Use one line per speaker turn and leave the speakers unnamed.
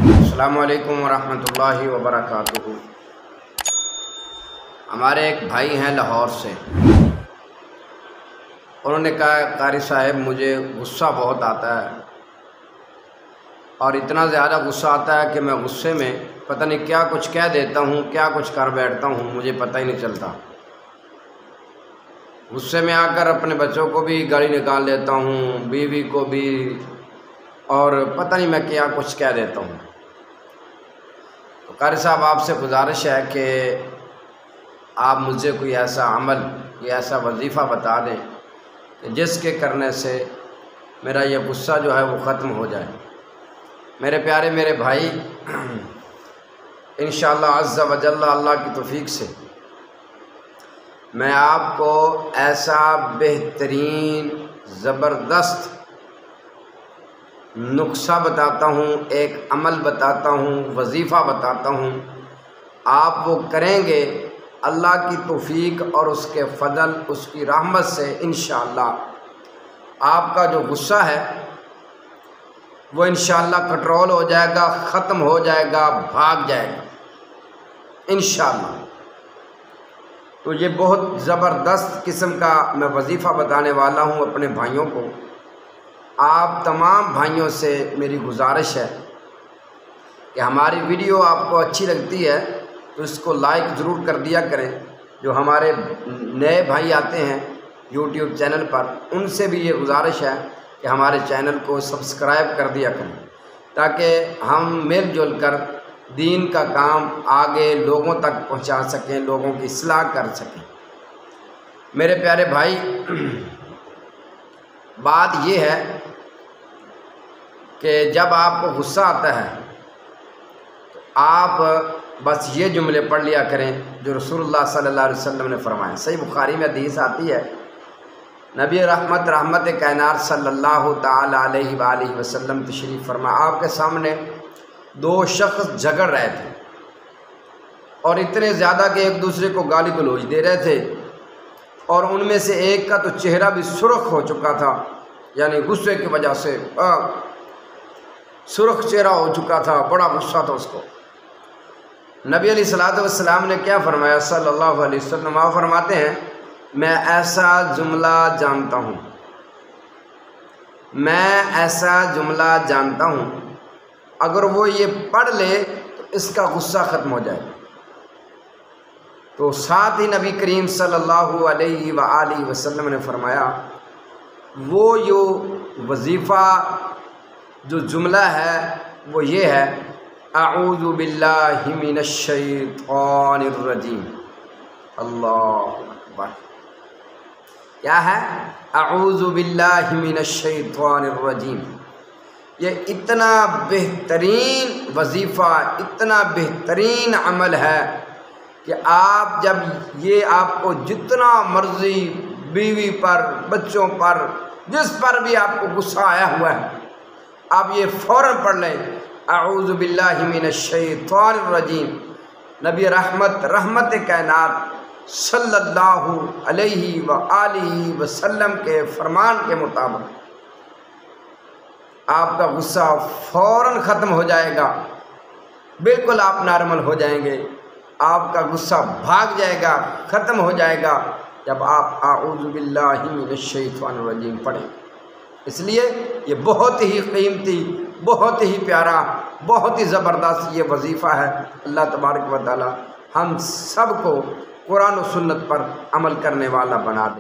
अस्सलामु अलैकुम वरहमतुल्लाहि वबरकातुहू। हमारे एक भाई हैं लाहौर से। उन्होंने कहा कारी साहब मुझे गुस्सा बहुत आता है और इतना ज़्यादा गुस्सा आता है कि मैं गुस्से में पता नहीं क्या कुछ कह देता हूँ, क्या कुछ कर बैठता हूँ, मुझे पता ही नहीं चलता। गुस्से में आकर अपने बच्चों को भी गाली निकाल लेता हूँ, बीवी को भी, और पता नहीं मैं क्या कुछ कह देता हूँ। तो कारी साहब आपसे गुजारिश है कि आप मुझे कोई ऐसा अमल, कोई ऐसा वजीफ़ा बता दें कि जिसके करने से मेरा ये गुस्सा जो है वो ख़त्म हो जाए। मेरे प्यारे मेरे भाई, इंशाअल्लाह अज़्ज़ा व जल्ला अल्लाह की तौफ़ीक़ से मैं आपको ऐसा बेहतरीन ज़बरदस्त नुस्ख़ा बताता हूँ, एक अमल बताता हूँ, वजीफ़ा बताता हूँ। आप वो करेंगे अल्लाह की तौफ़ीक़ और उसके फ़ज़ल, उसकी रहमत से इंशाअल्लाह आपका जो गुस्सा है वो इंशाअल्लाह कंट्रोल हो जाएगा, ख़त्म हो जाएगा, भाग जाएगा इंशाअल्लाह। तो ये बहुत ज़बरदस्त किस्म का मैं वजीफ़ा बताने वाला हूँ अपने भाइयों को। आप तमाम भाइयों से मेरी गुजारिश है कि हमारी वीडियो आपको अच्छी लगती है तो इसको लाइक ज़रूर कर दिया करें। जो हमारे नए भाई आते हैं यूट्यूब चैनल पर, उनसे भी ये गुजारिश है कि हमारे चैनल को सब्सक्राइब कर दिया करें ताकि हम मिलजुल कर दीन का काम आगे लोगों तक पहुंचा सकें, लोगों की इस्लाह कर सकें। मेरे प्यारे भाई, बात ये है कि जब आपको गुस्सा आता है तो आप बस ये जुमले पढ़ लिया करें जो रसूलुल्लाह सल्लल्लाहु अलैहि वसल्लम ने फरमाया। सही बुखारी में हदीस आती है, नबी रहमत कायनात सल्लल्लाहु ताला अलैहि वसल्लम तशरीफ़ फरमा, आपके सामने दो शख्स झगड़ रहे थे और इतने ज़्यादा कि एक दूसरे को गाली गलौज दे रहे थे और उनमें से एक का तो चेहरा भी सुर्ख हो चुका था, यानी गुस्से की वजह से सुर्ख चेहरा हो चुका था, बड़ा गुस्सा था उसको। नबी अलैहिस्सलातु वस्सलाम ने क्या फरमाया सल्लल्लाहु अलैहि वसल्लम, आप फरमाते हैं मैं ऐसा जुमला जानता हूँ, मैं ऐसा जुमला जानता हूँ, अगर वो ये पढ़ ले तो इसका गुस्सा ख़त्म हो जाए। तो साथ ही नबी करीम सल्लल्लाहु अलैहि वसल्लम ने फरमाया वो जो वजीफ़ा, जो जुमला है वो ये है, अऊज़ु बिल्लाहि मिनश शैतानिर रजीम। अल्लाहु अकबर। क्या है? अऊज़ु बिल्लाहि मिनश शैतानिर रजीम। ये इतना बेहतरीन वजीफ़ा, इतना बेहतरीन अमल है कि आप जब ये आपको जितना मर्ज़ी बीवी पर, बच्चों पर, जिस पर भी आपको गुस्सा आया हुआ है, आप ये फ़ौरन पढ़ लें, अऊज़ु बिल्लाहि मिनश शैतानिर रजीम। नबी रहमत कायनात सल्लल्लाहु अलैहि वसल्लम के फरमान के मुताबिक आपका गुस्सा फ़ौरन ख़त्म हो जाएगा, बिल्कुल आप नॉर्मल हो जाएंगे, आपका गुस्सा भाग जाएगा, ख़त्म हो जाएगा जब आप अऊज़ु बिल्लाहि मिनश शैतानिर रजीम पढ़ें। इसलिए ये बहुत ही कीमती, बहुत ही प्यारा, बहुत ही ज़बरदस्त ये वजीफ़ा है। अल्लाह तबारक व तआला हम सब को कुरान और सुन्नत पर अमल करने वाला बना दे।